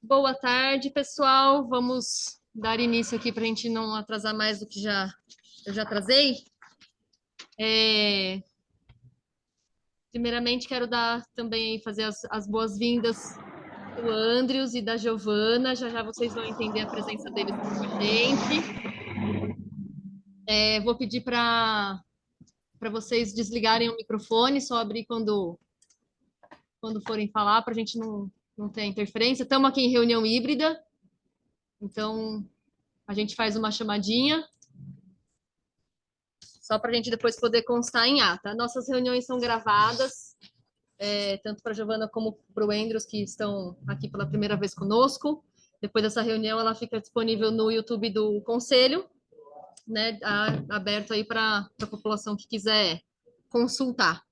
Boa tarde, pessoal. Vamos dar início aqui para a gente não atrasar mais do que eu já atrasei. Primeiramente, quero dar também fazer as boas-vindas do Andrius e da Giovana. Já já vocês vão entender a presença deles com a gente. Vou pedir para vocês desligarem o microfone, só abrir quando forem falar, para a gente não ter interferência. Estamos aqui em reunião híbrida, então a gente faz uma chamadinha, só para a gente depois poder constar em ata. Nossas reuniões são gravadas, tanto para a Giovana como para o Andrews, que estão aqui pela primeira vez conosco. Depois dessa reunião, ela fica disponível no YouTube do Conselho, né, aberto aí para a população que quiser consultar.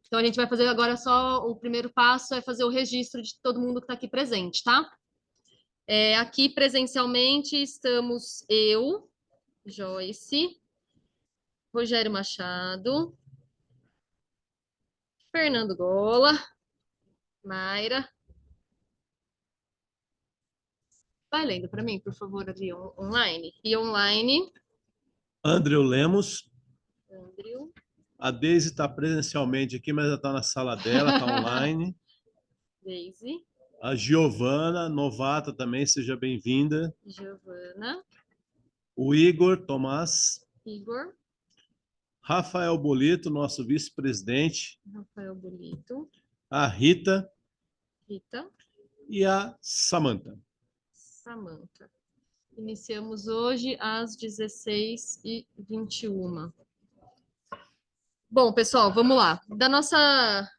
Então, a gente vai fazer agora só o primeiro passo, é fazer o registro de todo mundo que está aqui presente, tá? Aqui presencialmente estamos eu, Joyce, Rogério Machado, Fernando Gola, Mayra. Vai lendo para mim, por favor, ali online. E online. Andreu Lemos. Andrew. A Deise está presencialmente aqui, mas ela está na sala dela, está online. Deise. A Giovana, novata também, seja bem-vinda. Giovana. O Igor Tomás. Igor. Rafael Bolito, nosso vice-presidente. Rafael Bolito. A Rita. Rita. E a Samantha. Samantha. Iniciamos hoje às 16h21. Bom, pessoal, vamos lá. Da nossa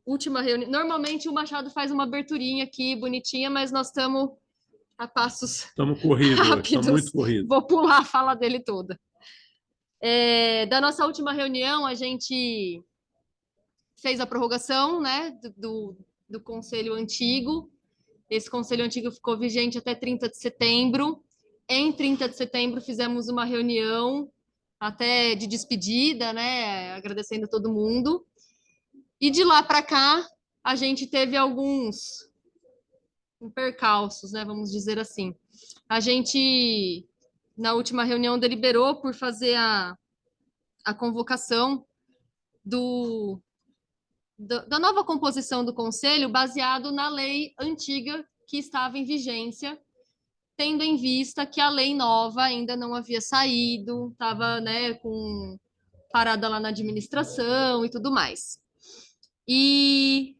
última reunião, normalmente o Machado faz uma aberturinha aqui, bonitinha, mas nós estamos a passos rápidos. Estamos muito corridos. Vou pular a fala dele toda. Da nossa última reunião, a gente fez a prorrogação, né, do Conselho Antigo. Esse Conselho Antigo ficou vigente até 30 de setembro. Em 30 de setembro, fizemos uma reunião até de despedida, né, agradecendo todo mundo. E de lá para cá, a gente teve alguns percalços, né, vamos dizer assim. A gente, na última reunião, deliberou por fazer a convocação da nova composição do Conselho, baseado na lei antiga que estava em vigência, tendo em vista que a lei nova ainda não havia saído, estava, né, parada lá na administração e tudo mais. E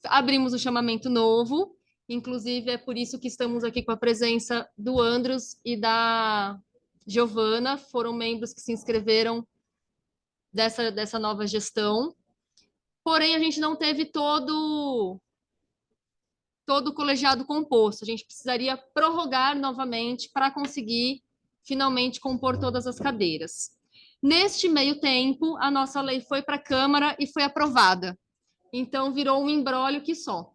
abrimos o chamamento novo, inclusive é por isso que estamos aqui com a presença do Andrews e da Giovana, foram membros que se inscreveram dessa nova gestão. Porém, a gente não teve todo o colegiado composto. A gente precisaria prorrogar novamente para conseguir finalmente compor todas as cadeiras. Neste meio tempo, a nossa lei foi para a Câmara e foi aprovada. Então, virou um imbróglio que só.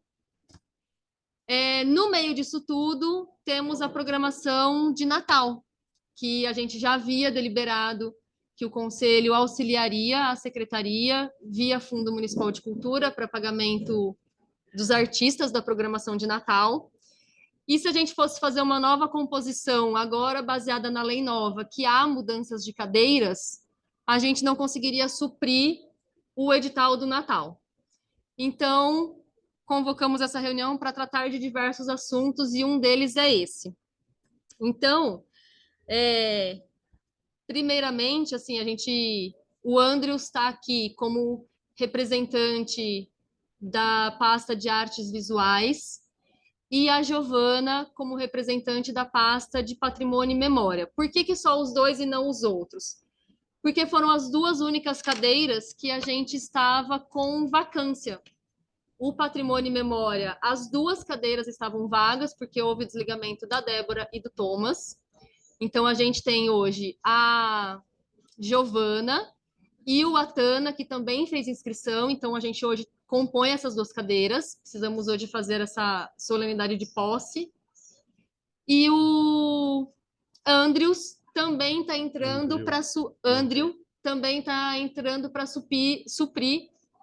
No meio disso tudo, temos a programação de Natal, que a gente já havia deliberado que o Conselho auxiliaria a Secretaria via Fundo Municipal de Cultura para pagamento dos artistas da programação de Natal. E se a gente fosse fazer uma nova composição, agora baseada na lei nova, que há mudanças de cadeiras, a gente não conseguiria suprir o edital do Natal. Então, convocamos essa reunião para tratar de diversos assuntos e um deles é esse. Então, primeiramente, assim, o Andrews está aqui como representante da pasta de artes visuais e a Giovana como representante da pasta de patrimônio e memória. Por que só os dois e não os outros? Porque foram as duas únicas cadeiras que a gente estava com vacância. O patrimônio e memória, as duas cadeiras estavam vagas, porque houve desligamento da Débora e do Thomas. Então, a gente tem hoje a Giovana e o Atana, que também fez inscrição. Então, a gente hoje compõe essas duas cadeiras. Precisamos hoje fazer essa solenidade de posse. E o Andrews também está entrando para suprir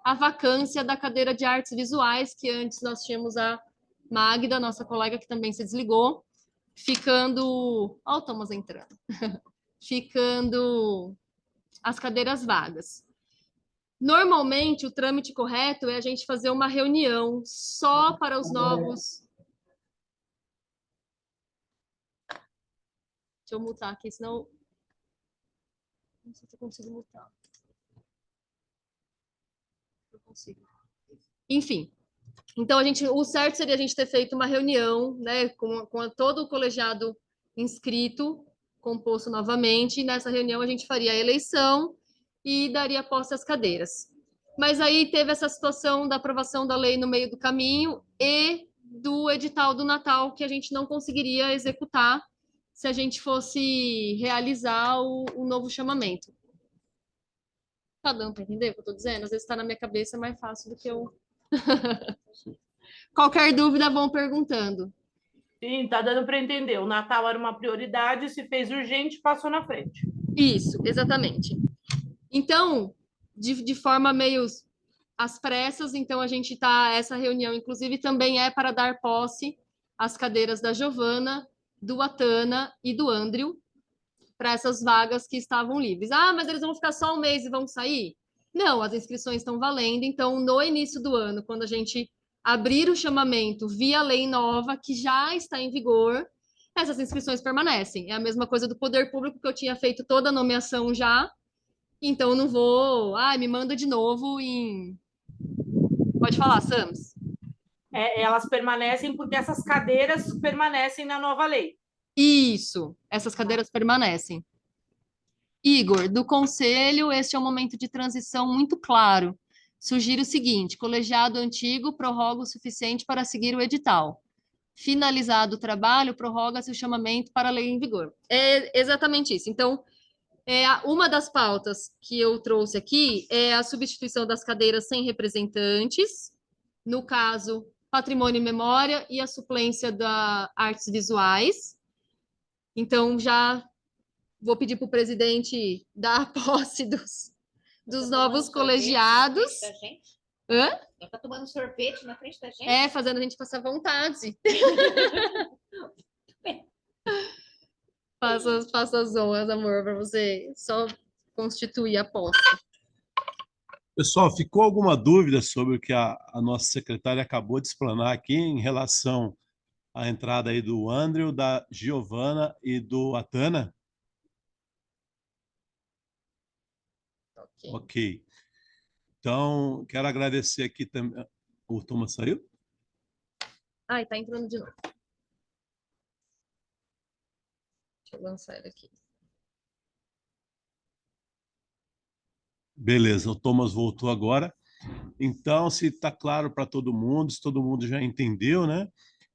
a vacância da cadeira de artes visuais, que antes nós tínhamos a Magda, nossa colega, que também se desligou, ficando... Olha o Thomas entrando. Ficando as cadeiras vagas. Normalmente, o trâmite correto é a gente fazer uma reunião só para os novos... Deixa eu mutar aqui, senão... Não sei se eu consigo mutar. Eu consigo. Enfim. Então, o certo seria a gente ter feito uma reunião, né, com todo o colegiado inscrito, composto novamente, e nessa reunião a gente faria a eleição e daria posse às cadeiras. Mas aí teve essa situação da aprovação da lei no meio do caminho e do edital do Natal, que a gente não conseguiria executar se a gente fosse realizar o novo chamamento. Tá dando para entender o que eu estou dizendo? Às vezes está na minha cabeça, é mais fácil do que eu... Qualquer dúvida, vão perguntando. Sim, tá dando para entender. O Natal era uma prioridade, se fez urgente, passou na frente. Isso, exatamente. Então, de forma meio às pressas, então a gente tá, essa reunião, inclusive, também é para dar posse às cadeiras da Giovana, do Atana e do Andrew, para essas vagas que estavam livres. Ah, mas eles vão ficar só um mês e vão sair? Não, as inscrições estão valendo, então no início do ano, quando a gente abrir o chamamento via lei nova, que já está em vigor, essas inscrições permanecem. É a mesma coisa do poder público, que eu tinha feito toda a nomeação já, então eu não vou... Ah, me manda de novo em... Pode falar, Sams. Elas permanecem porque essas cadeiras permanecem na nova lei. Isso, essas cadeiras permanecem. Igor, do conselho, este é um momento de transição muito claro. Sugiro o seguinte: colegiado antigo prorroga o suficiente para seguir o edital. Finalizado o trabalho, prorroga-se o chamamento para a lei em vigor. É exatamente isso. Então, uma das pautas que eu trouxe aqui é a substituição das cadeiras sem representantes, no caso, patrimônio e memória, e a suplência da artes visuais. Então, já vou pedir para o presidente dar a posse dos novos colegiados. Hã? Já tá tomando sorvete na frente da gente? É, fazendo a gente passar vontade. Faça as honras, amor, para você só constituir a posse. Pessoal, ficou alguma dúvida sobre o que a nossa secretária acabou de explanar aqui em relação à entrada aí do Andrew, da Giovana e do Atana? Ok. Então, quero agradecer aqui também. O Thomas saiu? Ai, tá entrando de novo. Deixa eu lançar ele aqui. Beleza, o Thomas voltou agora. Então, se está claro para todo mundo, se todo mundo já entendeu, né?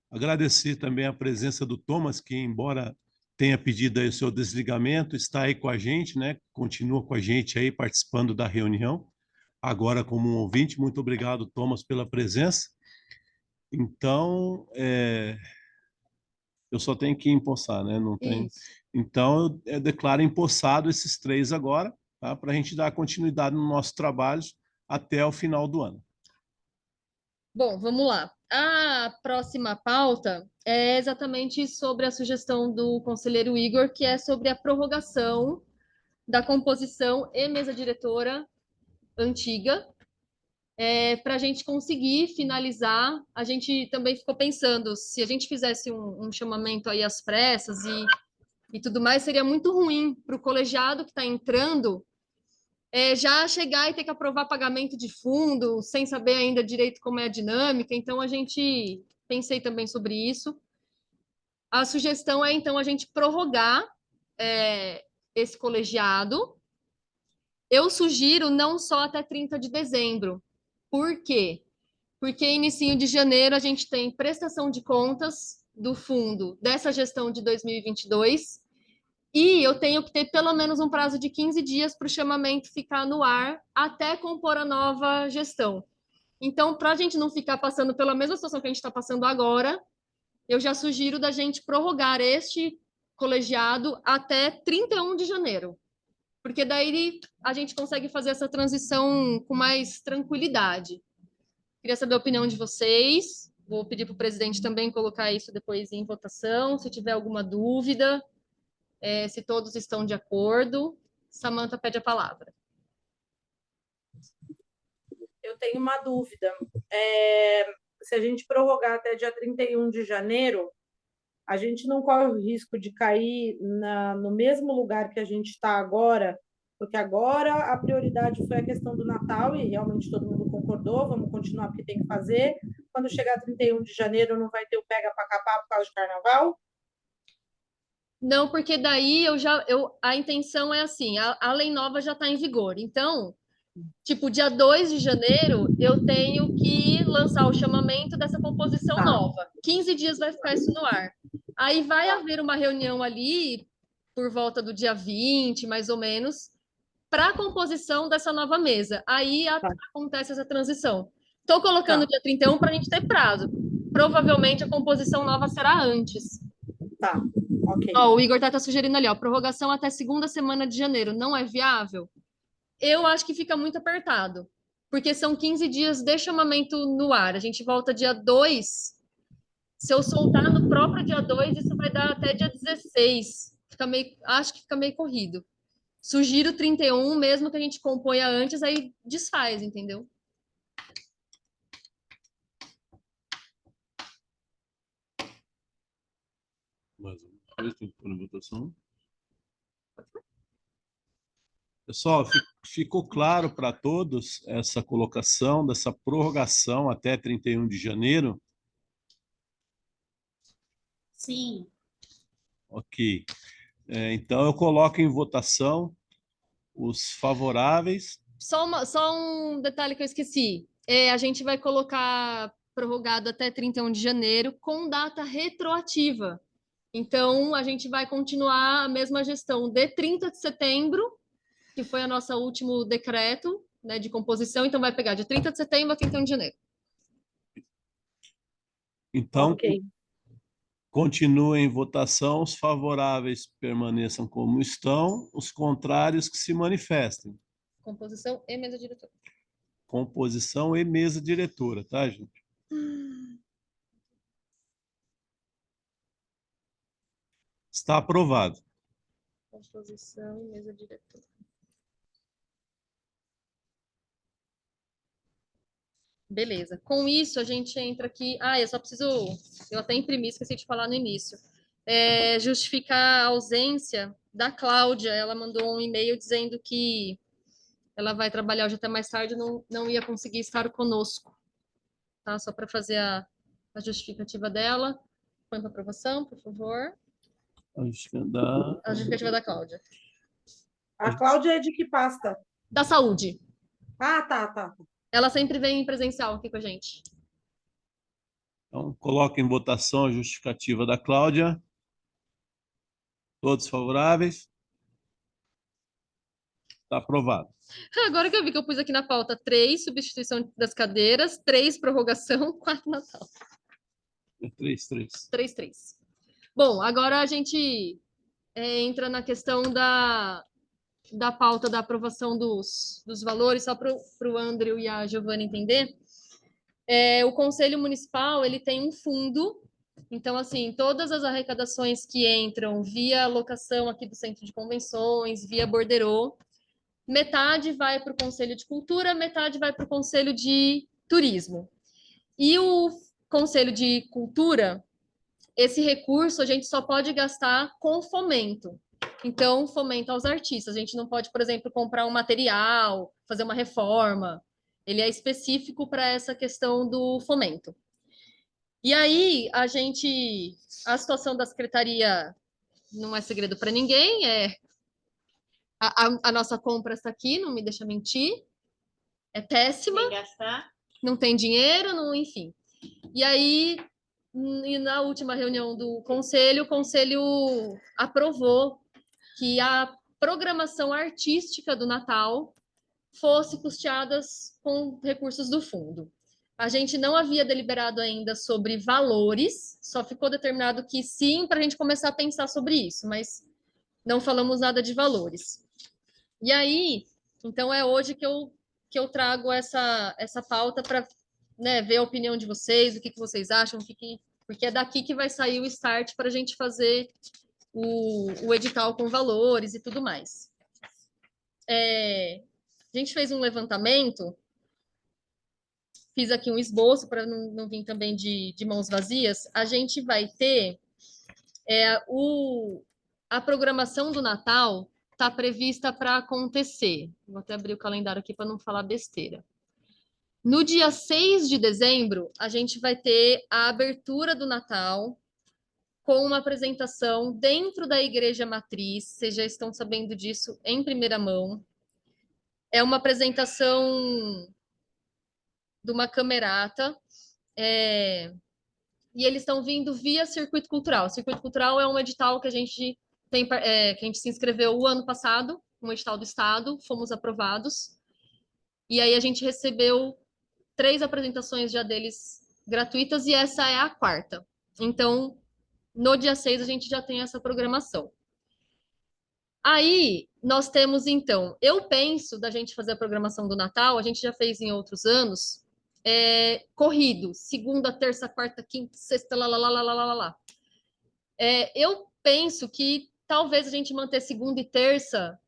Agradecer também a presença do Thomas, que, embora tenha pedido aí o seu desligamento, está aí com a gente, né? Continua com a gente aí participando da reunião, agora como um ouvinte. Muito obrigado, Thomas, pela presença. Então, eu só tenho que empossar, né? Não tem. Isso. Então, eu declaro empossado esses três agora, tá? Para a gente dar continuidade no nosso trabalho até o final do ano. Bom, vamos lá. A próxima pauta é exatamente sobre a sugestão do conselheiro Igor, que é sobre a prorrogação da composição e mesa diretora antiga, para a gente conseguir finalizar. A gente também ficou pensando, se a gente fizesse um chamamento aí às pressas e tudo mais, seria muito ruim para o colegiado que está entrando já chegar e ter que aprovar pagamento de fundo, sem saber ainda direito como é a dinâmica. Então, pensei também sobre isso. A sugestão é, então, a gente prorrogar esse colegiado. Eu sugiro não só até 30 de dezembro. Por quê? Porque início de janeiro a gente tem prestação de contas do fundo dessa gestão de 2022 e eu tenho que ter pelo menos um prazo de 15 dias para o chamamento ficar no ar até compor a nova gestão. Então, para a gente não ficar passando pela mesma situação que a gente está passando agora, eu já sugiro da gente prorrogar este colegiado até 31 de janeiro. porque daí a gente consegue fazer essa transição com mais tranquilidade. Queria saber a opinião de vocês. Vou pedir para o presidente também colocar isso depois em votação, se tiver alguma dúvida, se todos estão de acordo. Samantha pede a palavra. Eu tenho uma dúvida. Se a gente prorrogar até dia 31 de janeiro, a gente não corre o risco de cair no mesmo lugar que a gente está agora, porque agora a prioridade foi a questão do Natal e realmente todo mundo concordou, vamos continuar porque tem que fazer. Quando chegar 31 de janeiro não vai ter o pega para capar por causa de carnaval? Não, porque daí a intenção é assim, a lei nova já está em vigor. Então, tipo, dia 2 de janeiro, eu tenho que lançar o chamamento dessa composição nova. 15 dias vai ficar isso no ar. Aí vai haver uma reunião ali, por volta do dia 20, mais ou menos, para a composição dessa nova mesa. Aí acontece essa transição. Estou colocando dia 31 para a gente ter prazo. Provavelmente a composição nova será antes. Tá, ok. Ó, o Igor tá sugerindo ali, ó, prorrogação até segunda semana de janeiro. Não é viável? Eu acho que fica muito apertado, porque são 15 dias de chamamento no ar. A gente volta dia 2. Se eu soltar no próprio dia 2, isso vai dar até dia 16. Acho que fica meio corrido. Sugiro 31, mesmo que a gente componha antes, aí desfaz, entendeu? Mais uma coisa, tem que pôr na votação. Pessoal, ficou claro para todos essa colocação dessa prorrogação até 31 de janeiro? Sim. Ok. Então, eu coloco em votação os favoráveis. Só um detalhe que eu esqueci. A gente vai colocar prorrogado até 31 de janeiro com data retroativa. Então, a gente vai continuar a mesma gestão de 30 de setembro, que foi o nosso último decreto, né, de composição. Então, vai pegar de 30 de setembro a 31 de janeiro. Então, Ok. continua em votação, os favoráveis permaneçam como estão, os contrários que se manifestem. Composição e mesa diretora. Composição e mesa diretora, tá, gente? Está aprovado. Composição e mesa diretora. Beleza. Com isso, a gente entra aqui. Eu só preciso. Eu até imprimi, esqueci de falar no início. Justificar a ausência da Cláudia. Ela mandou um e-mail dizendo que ela vai trabalhar hoje até mais tarde, não ia conseguir estar conosco. Tá? Só para fazer a justificativa dela. Põe para aprovação, por favor. A justificativa da Cláudia. A Cláudia é de que pasta? Da saúde. Ah, tá. Ela sempre vem em presencial aqui com a gente. Então, coloco em votação a justificativa da Cláudia. Todos favoráveis? Está aprovado. Agora que eu vi que eu pus aqui na pauta 3, substituição das cadeiras, 3, prorrogação, 4, Natal. 3. Bom, agora a gente entra na questão da pauta da aprovação dos valores, só para o Andrew e a Giovana entender. O Conselho Municipal ele tem um fundo, então, assim, todas as arrecadações que entram via alocação aqui do Centro de Convenções, via borderô, metade vai para o Conselho de Cultura, metade vai para o Conselho de Turismo. E o Conselho de Cultura, esse recurso a gente só pode gastar com fomento. Então, fomento aos artistas. A gente não pode, por exemplo, comprar um material, fazer uma reforma. Ele é específico para essa questão do fomento. E aí, a situação da secretaria não é segredo para ninguém, a nossa compra está aqui, não me deixa mentir, é péssima, não tem dinheiro, enfim. E aí, na última reunião do conselho, o conselho aprovou que a programação artística do Natal fosse custeada com recursos do fundo. A gente não havia deliberado ainda sobre valores, só ficou determinado que sim, para a gente começar a pensar sobre isso, mas não falamos nada de valores. E aí, então é hoje que eu trago essa pauta para, né, ver a opinião de vocês, o que vocês acham, porque é daqui que vai sair o start para a gente fazer o edital com valores e tudo mais. A gente fez um levantamento, fiz aqui um esboço para não vir também de mãos vazias. A gente vai ter a programação do Natal está prevista para acontecer. Vou até abrir o calendário aqui para não falar besteira. No dia 6 de dezembro, a gente vai ter a abertura do Natal com uma apresentação dentro da Igreja Matriz. Vocês já estão sabendo disso em primeira mão. É uma apresentação de uma camerata. E eles estão vindo via Circuito Cultural. O Circuito Cultural é um edital que a gente tem, que a gente se inscreveu o ano passado, um edital do Estado, fomos aprovados. E aí a gente recebeu 3 apresentações já deles gratuitas e essa é a 4ª. Então, no dia 6 a gente já tem essa programação. Aí, nós temos, então, eu penso da gente fazer a programação do Natal, a gente já fez em outros anos, corrido, segunda, terça, quarta, quinta, sexta, lá. Eu penso que talvez a gente manter segunda e terça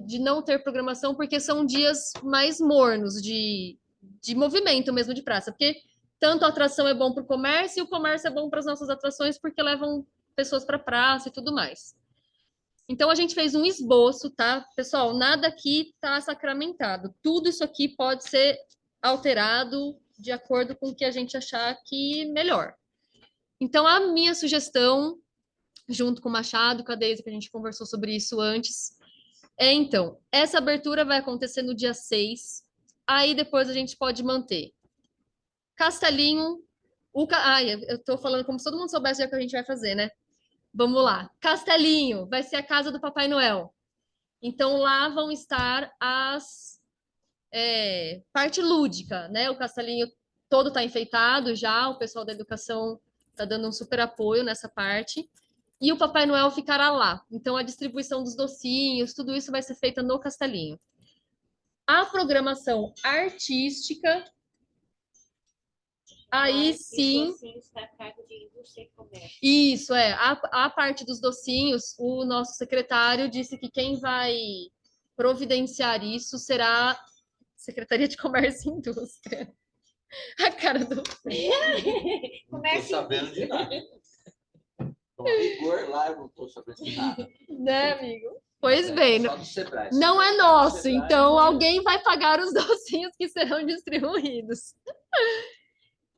de não ter programação, porque são dias mais mornos de movimento mesmo de praça, porque tanto a atração é bom para o comércio e o comércio é bom para as nossas atrações, porque levam pessoas para a praça e tudo mais. Então, a gente fez um esboço, tá? Pessoal, nada aqui está sacramentado. Tudo isso aqui pode ser alterado de acordo com o que a gente achar que melhor. Então, a minha sugestão, junto com o Machado, com a Deise, que a gente conversou sobre isso antes, então, essa abertura vai acontecer no dia 6, aí depois a gente pode manter Castelinho, eu tô falando como se todo mundo soubesse o que a gente vai fazer, né? Vamos lá. Castelinho vai ser a casa do Papai Noel. Então, lá vão estar parte lúdica, né? O castelinho todo está enfeitado já, o pessoal da educação está dando um super apoio nessa parte. E o Papai Noel ficará lá. Então, a distribuição dos docinhos, tudo isso vai ser feita no castelinho. A programação artística, aí sim. Está a cargo de indústria e comércio. Isso, a parte dos docinhos, o nosso secretário disse que quem vai providenciar isso será Secretaria de Comércio e Indústria. A cara do... Não estou sabendo de nada. Com rigor lá, eu não estou sabendo de nada. Né, amigo? Pois bem, Só do Sebrae. não é nosso, Sebrae, então alguém vai pagar os docinhos que serão distribuídos.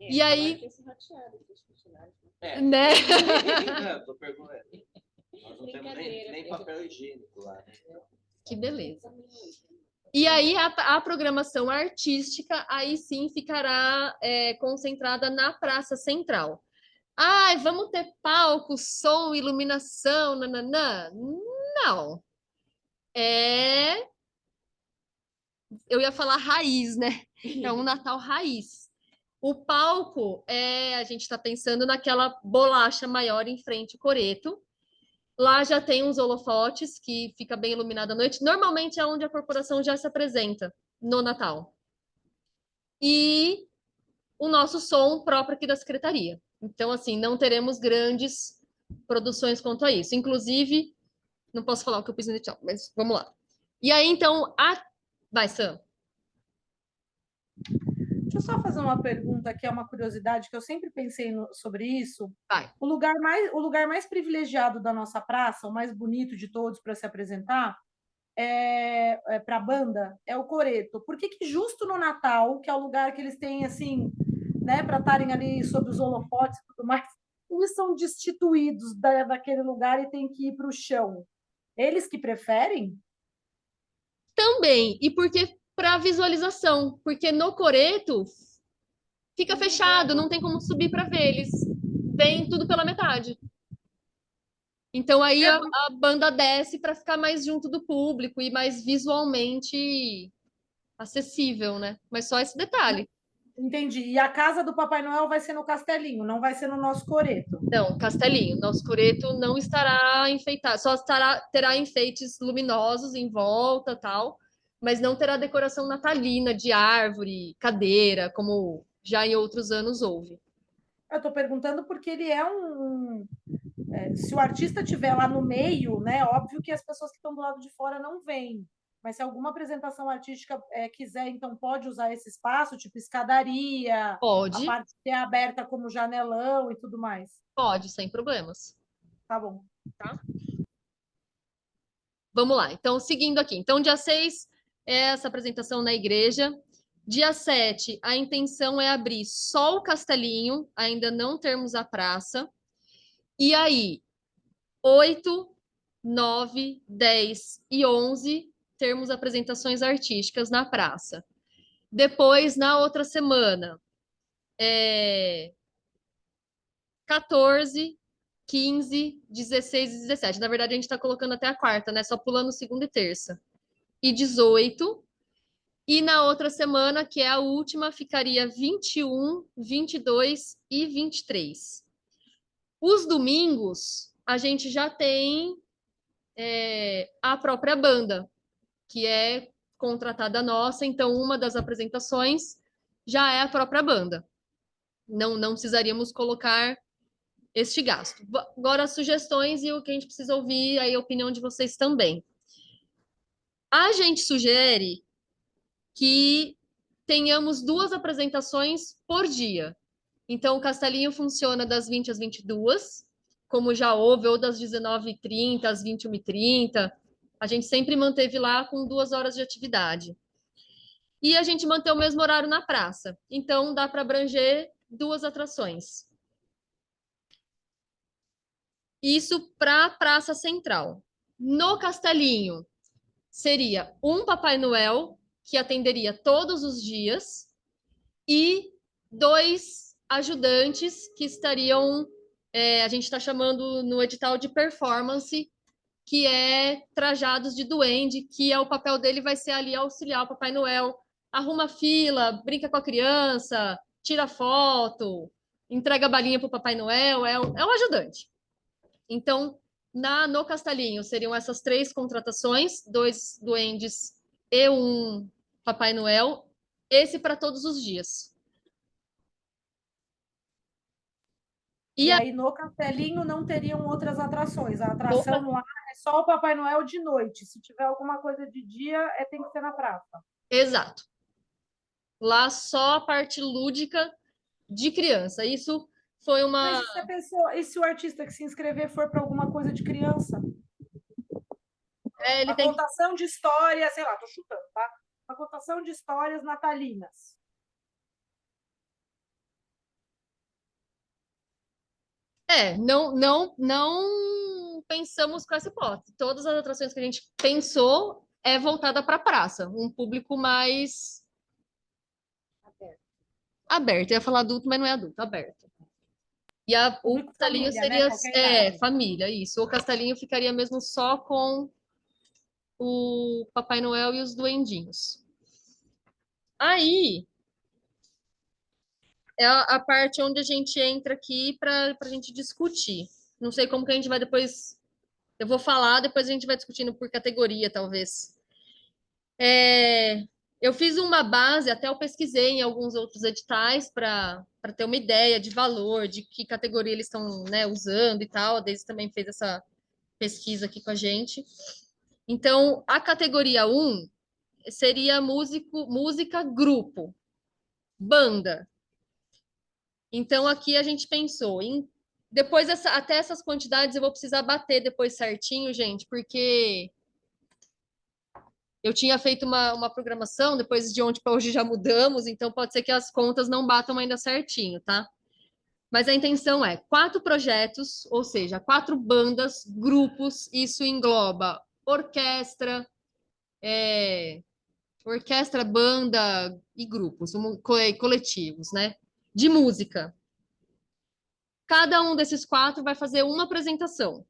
E aí... Né? Não, eu tô perguntando. Nós não temos nem papel higiênico lá. Né? Que beleza. E aí a programação artística, aí sim ficará concentrada na Praça Central. Ai, vamos ter palco, som, iluminação, nananã? Não. Eu ia falar raiz, né? É um Natal raiz. O palco, a gente está pensando naquela bolacha maior em frente ao coreto. Lá já tem uns holofotes que fica bem iluminado à noite. Normalmente é onde a corporação já se apresenta no Natal. E o nosso som próprio aqui da secretaria. Então, assim, não teremos grandes produções quanto a isso. Inclusive, não posso falar o que eu fiz no edital, mas vamos lá. E aí, então, vai, Sam. Deixa eu só fazer uma pergunta que é uma curiosidade, que eu sempre pensei sobre isso. Vai. O lugar mais privilegiado da nossa praça, o mais bonito de todos para se apresentar, para a banda, é o Coreto. Por que justo no Natal, que é o lugar que eles têm, assim, né, para estarem ali sob os holofotes e tudo mais, eles são destituídos daquele lugar e têm que ir para o chão? Eles que preferem? Também. E porque para visualização, porque no coreto fica fechado, não tem como subir para ver, eles vêm tudo pela metade. Então aí a banda desce para ficar mais junto do público e mais visualmente acessível, né? Mas só esse detalhe. Entendi. E a casa do Papai Noel vai ser no Castelinho, não vai ser no nosso coreto. Não, Castelinho, nosso coreto não estará enfeitado, só terá enfeites luminosos em volta, tal, mas não terá decoração natalina de árvore, cadeira, como já em outros anos houve. Eu estou perguntando porque ele é se o artista estiver lá no meio, né? Óbvio que as pessoas que estão do lado de fora não veem. Mas se alguma apresentação artística quiser, então pode usar esse espaço, tipo escadaria, a Pode, parte que é aberta como janelão e tudo mais. pode, sem problemas. Tá bom. Vamos lá, então, seguindo aqui. Então, dia 6 é essa apresentação na igreja. Dia 7, a intenção é abrir só o Castelinho, ainda não termos a praça. E aí, 8, 9, 10 e 11, termos apresentações artísticas na praça. Depois, na outra semana, 14, 15, 16 e 17. Na verdade, a gente está colocando até a quarta, né? Só pulando segunda e terça. E 18. E na outra semana, que é a última, ficaria 21, 22 e 23. Os domingos, a gente já tem a própria banda, que é contratada nossa, então uma das apresentações já é a própria banda. Não precisaríamos colocar este gasto. Agora, as sugestões e o que a gente precisa ouvir, aí a opinião de vocês também. A gente sugere que tenhamos 2 apresentações por dia. Então, o Castelinho funciona das 20 às 22, como já houve, ou das 19h30 às 21h30. A gente sempre manteve lá com 2 horas de atividade. E a gente mantém o mesmo horário na praça. Então, dá para abranger 2 atrações. Isso para a Praça Central. No Castelinho, seria um Papai Noel, que atenderia todos os dias, e 2 ajudantes que estariam, a gente está chamando no edital de performance, que é trajados de duende, que é o papel dele vai ser ali auxiliar o Papai Noel, arruma fila, brinca com a criança, tira foto, entrega balinha para o Papai Noel, é um ajudante. Então, no Castelinho, seriam essas 3 contratações, 2 duendes e um Papai Noel, esse para todos os dias. E aí, no Castelinho, não teriam outras atrações. A atração lá é só o Papai Noel de noite. Se tiver alguma coisa de dia, tem que ser na praça. Exato. Lá só a parte lúdica de criança. Isso foi uma... Mas você pensou, e se o artista que se inscrever for para alguma coisa de criança? ele a tem contação de histórias, sei lá, tô chutando, tá? A contação de histórias natalinas. não pensamos com essa hipótese. Todas as atrações que a gente pensou é voltada para a praça, um público mais aberto. Eu ia falar adulto, mas não é adulto, aberto. E o Castelinho família, seria né? família, isso. O Castelinho ficaria mesmo só com o Papai Noel e os duendinhos. Aí é a parte onde a gente entra aqui para a gente discutir. Não sei como que a gente vai depois. Eu vou falar, depois a gente vai discutindo por categoria, talvez. Eu fiz uma base, até eu pesquisei em alguns outros editais para ter uma ideia de valor, de que categoria eles estão, né, usando e tal. A Deise também fez essa pesquisa aqui com a gente. Então, a categoria 1 seria música grupo, banda. Então, aqui a gente pensou em. Depois, até essas quantidades eu vou precisar bater depois certinho, gente, porque eu tinha feito uma programação, depois de ontem para hoje já mudamos, então pode ser que as contas não batam ainda certinho, tá? Mas a intenção é 4 projetos, ou seja, 4 bandas, grupos, isso engloba orquestra, banda e grupos, coletivos, né? De música. Cada um desses 4 vai fazer uma apresentação,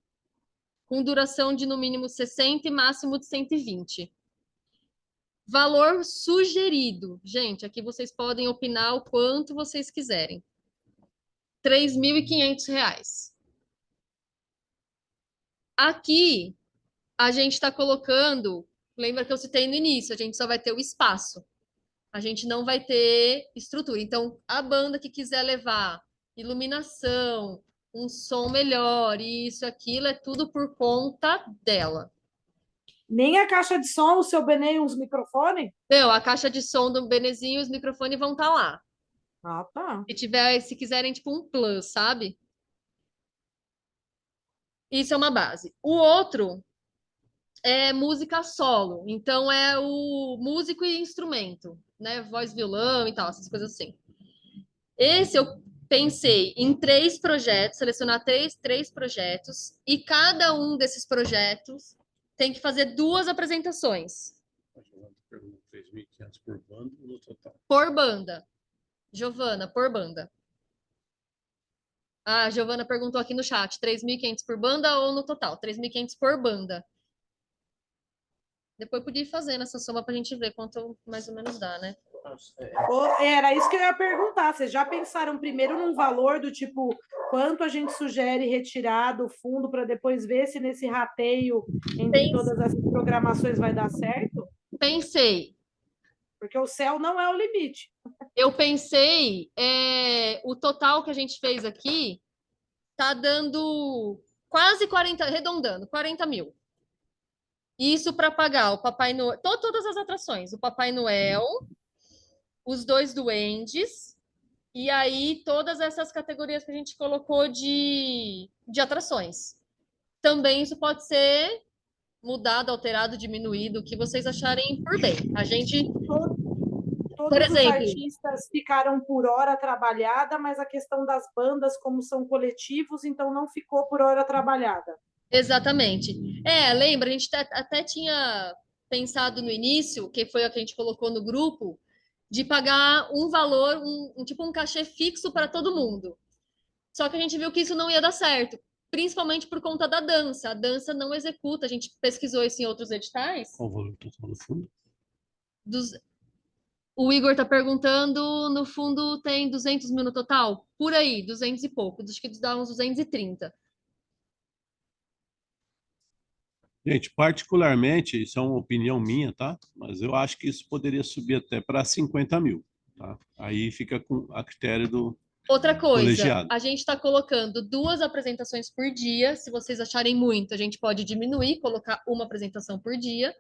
com duração de no mínimo 60 e máximo de 120. Valor sugerido. Gente, aqui vocês podem opinar o quanto vocês quiserem. R$ 3.500. Aqui, a gente está colocando... Lembra que eu citei no início, a gente só vai ter o espaço. A gente não vai ter estrutura. Então, a banda que quiser levar iluminação, um som melhor, isso, aquilo, é tudo por conta dela. Nem a caixa de som, o seu Benê e uns microfones? Não, a caixa de som do Benezinho e os microfones vão estar lá. Ah, tá. Se quiserem, tipo, um plus, sabe? Isso é uma base. O outro é música solo. Então, é o músico e instrumento, né? Voz, violão e tal, essas coisas assim. Esse eu pensei em 3 projetos, selecionar três projetos, e cada um desses projetos tem que fazer 2 apresentações. A Giovana perguntou 3.500 por banda no total. Por banda. Giovana, por banda. A Giovana perguntou aqui no chat, 3.500 por banda ou no total? 3.500 por banda. Depois podia ir fazendo essa soma para a gente ver quanto mais ou menos dá, né? Era isso que eu ia perguntar. Vocês já pensaram primeiro num valor do tipo quanto a gente sugere retirar do fundo para depois ver se nesse rateio entre todas essas programações vai dar certo? Pensei. Porque o céu não é o limite. Eu pensei, o total que a gente fez aqui tá dando quase 40, arredondando, 40 mil. Isso para pagar o Papai Noel, todas as atrações, o Papai Noel, os 2 duendes, e aí todas essas categorias que a gente colocou de atrações. Também isso pode ser mudado, alterado, diminuído, o que vocês acharem por bem. A gente, por Todos os exemplo, artistas ficaram por hora trabalhada, mas a questão das bandas, como são coletivos, então não ficou por hora trabalhada. exatamente. Lembra, a gente até tinha pensado no início, que foi o que a gente colocou no grupo, de pagar um valor, tipo um cachê fixo para todo mundo. Só que a gente viu que isso não ia dar certo, principalmente por conta da dança. A dança não executa, a gente pesquisou isso em outros editais. Qual o valor total do fundo? O Igor está perguntando, no fundo tem 200 mil no total? Por aí, 200 e pouco, acho que dá uns 230. Gente, particularmente, isso é uma opinião minha, tá? Mas eu acho que isso poderia subir até para 50 mil, tá? Aí fica a critério do Outra coisa, colegiado. a gente está colocando 2 apresentações por dia. Se vocês acharem muito, a gente pode diminuir, colocar uma apresentação por dia.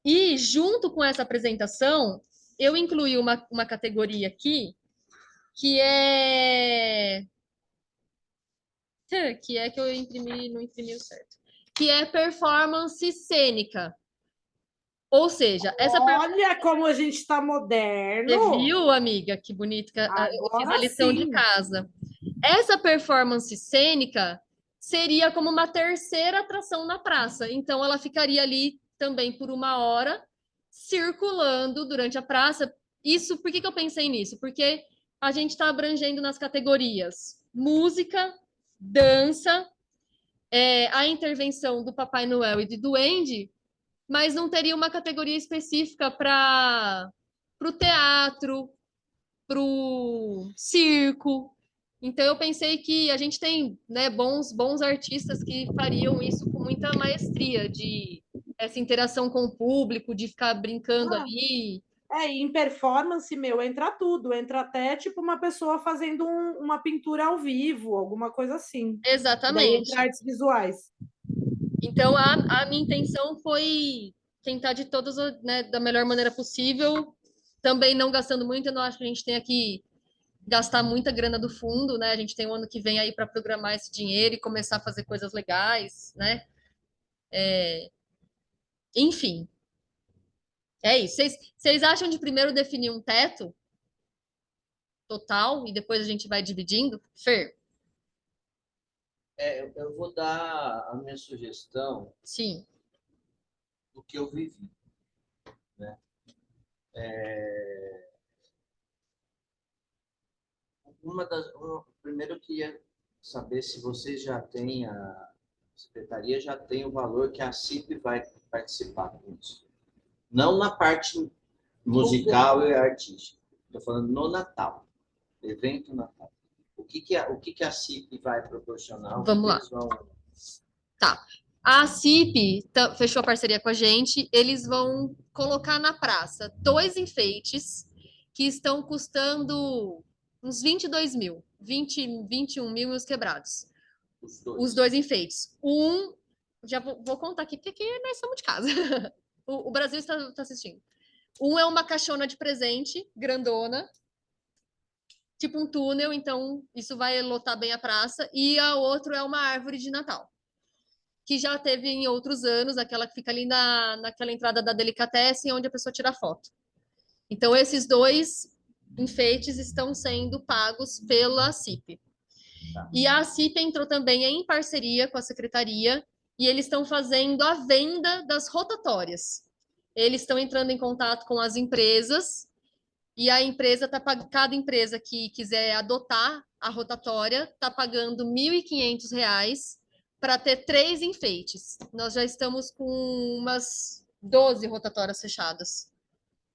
E junto com essa apresentação, eu incluí uma categoria aqui que é que eu imprimi, não imprimi o certo, que é performance cênica. Ou seja, Olha como a gente está moderno. Você viu, amiga? Que bonito que eu fiz a lição de casa. Essa performance cênica seria como uma terceira atração na praça. Então, ela ficaria ali também por 1 hora, circulando durante a praça. Isso, por que eu pensei nisso? Porque a gente está abrangendo nas categorias música, dança, a intervenção do Papai Noel e de Duende, mas não teria uma categoria específica para o teatro, para o circo. Então eu pensei que a gente tem, né, bons artistas que fariam isso com muita maestria, de essa interação com o público, de ficar brincando ali. E em performance, entra tudo. Entra até, tipo, uma pessoa fazendo uma pintura ao vivo, alguma coisa assim. Exatamente. Daí entra artes visuais. Então, a minha intenção foi tentar de todas, né, da melhor maneira possível, também não gastando muito. Eu não acho que a gente tenha que gastar muita grana do fundo, né? A gente tem um ano que vem aí para programar esse dinheiro e começar a fazer coisas legais, né? Enfim, é isso. Vocês acham de primeiro definir um teto total e depois a gente vai dividindo? Fer? Eu vou dar a minha sugestão Sim. do que eu vivi, né? Primeiro eu queria saber se vocês já têm, a secretaria já tem o valor que a CIP vai participar com isso. Não na parte musical e artístico. Estou falando no Natal, evento Natal. O que a CIP vai proporcionar? Vamos lá. Eles vão... Tá. A CIP fechou a parceria com a gente. Eles vão colocar na praça 2 enfeites que estão custando uns 22 mil, 21 mil e uns quebrados. Os dois enfeites. Já vou contar aqui, porque aqui nós somos de casa. O Brasil está assistindo. É uma caixona de presente, grandona, tipo um túnel, então isso vai lotar bem a praça. E a outra é uma árvore de Natal, que já teve em outros anos, aquela que fica ali naquela entrada da Delicatessen, onde a pessoa tira foto. Então, esses 2 enfeites estão sendo pagos pela CIP. E a CIP entrou também em parceria com a secretaria, e eles estão fazendo a venda das rotatórias. Eles estão entrando em contato com as empresas, e a empresa cada empresa que quiser adotar a rotatória está pagando R$ 1.500 para ter 3 enfeites. Nós já estamos com umas 12 rotatórias fechadas,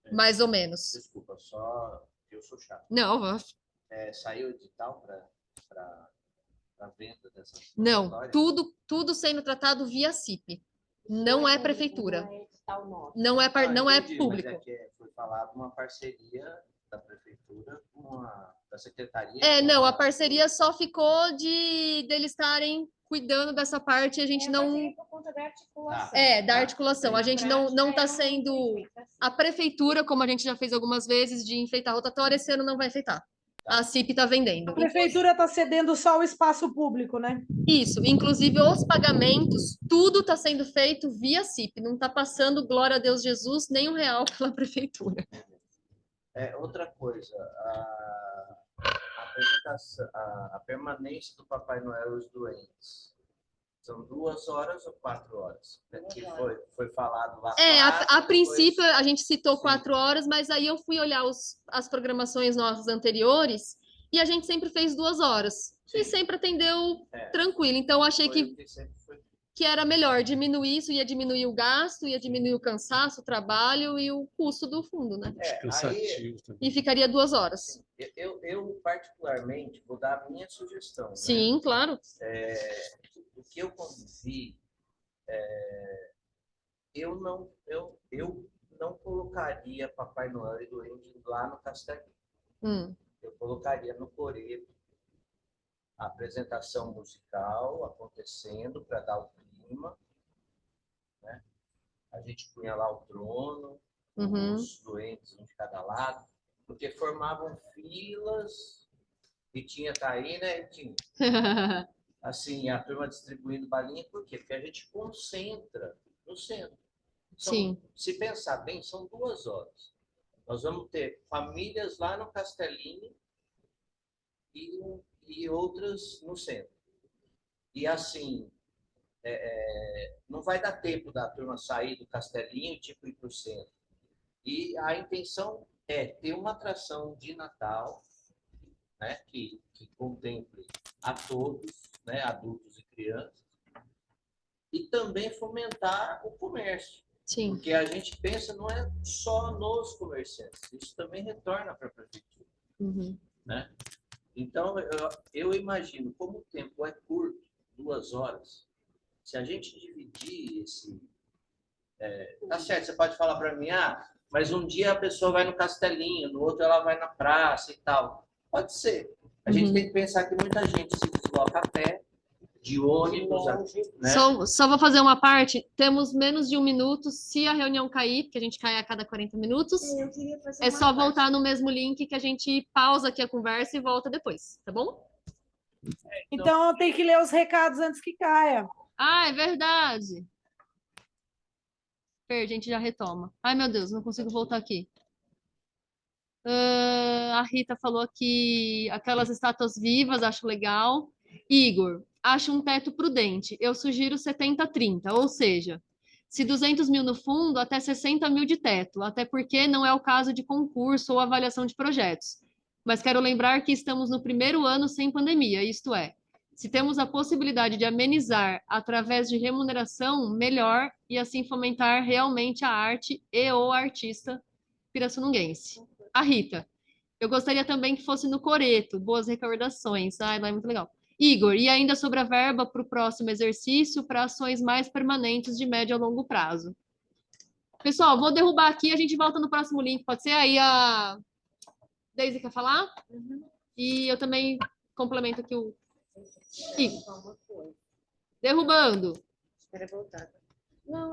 mais ou menos. Desculpa, só eu sou chato. Não, Saiu edital para a venda dessas não, rotatórias? tudo sendo tratado via CIP. Não é prefeitura. Não é Entendi, público. Mas foi falado uma parceria da prefeitura com da secretaria. Não, a parceria só ficou deles estarem cuidando dessa parte, a gente não... Por conta da articulação. Da articulação. A gente não está sendo... A prefeitura, como a gente já fez algumas vezes, de enfeitar a rotatória, esse ano não vai enfeitar. A CIP está vendendo. A prefeitura está cedendo só o espaço público, né? Isso, inclusive os pagamentos, tudo está sendo feito via CIP, não está passando, glória a Deus Jesus, nem R$1 pela prefeitura. Outra coisa, a permanência do Papai Noel e os doentes. São 2 horas ou 4 horas? Que foi falado lá. A princípio a gente citou Sim. 4 horas, mas aí eu fui olhar as programações nossas anteriores e a gente sempre fez 2 horas. Sim. E sempre atendeu tranquilo. Então eu achei que era melhor diminuir isso, ia diminuir o gasto, ia diminuir o cansaço, o trabalho e o custo do fundo, né? E ficaria 2 horas. Eu particularmente, vou dar a minha sugestão. Sim, né? Claro. O que eu conduzi, eu não colocaria Papai Noel e Doente lá no Castelinho. Eu colocaria no Coreto a apresentação musical acontecendo para dar o clima, né? A gente punha lá o trono, os doentes um de cada lado, porque formavam filas e tinha aí, né? Tinha assim, a turma distribuindo balinha, por quê? Porque a gente concentra no centro. Sim. Se pensar bem, são 2 horas. Nós vamos ter famílias lá no Castelinho e outras no centro. E assim, não vai dar tempo da turma sair do Castelinho e ir para o centro. E a intenção é ter uma atração de Natal, né, que contemple a todos, né, adultos e crianças, e também fomentar o comércio. Sim. Porque a gente pensa não é só nos comerciantes, isso também retorna para a prefeitura. Né? Então, eu imagino, como o tempo é curto, 2 horas, se a gente dividir esse... tá certo, você pode falar para mim, mas um dia a pessoa vai no Castelinho, no outro ela vai na praça e tal. Pode ser. A gente tem que pensar que muita gente se desloca a pé, de ônibus, né? Só vou fazer uma parte. Temos menos de 1 minuto. Se a reunião cair, porque a gente cai a cada 40 minutos, é só voltar no mesmo link que a gente pausa aqui a conversa e volta depois, tá bom? Então tem que ler os recados antes que caia. É verdade. A gente já retoma. Ai, meu Deus, não consigo voltar aqui. A Rita falou aqui aquelas estátuas vivas, acho legal. Igor, acho um teto prudente. Eu sugiro 70-30, ou seja, se 200 mil no fundo, até 60 mil de teto, até porque não é o caso de concurso ou avaliação de projetos. Mas quero lembrar que estamos no primeiro ano sem pandemia, isto é, se temos a possibilidade de amenizar através de remuneração, melhor, e assim fomentar realmente a arte e o artista pirassununguense. A Rita. Eu gostaria também que fosse no Coreto. Boas recordações. Ai, lá é muito legal. Igor, e ainda sobre a verba para o próximo exercício para ações mais permanentes de médio a longo prazo. Pessoal, vou derrubar aqui, a gente volta no próximo link. Pode ser? Aí a Daisy quer falar? E eu também complemento aqui o Igor. Derrubando. Espera voltar. Não,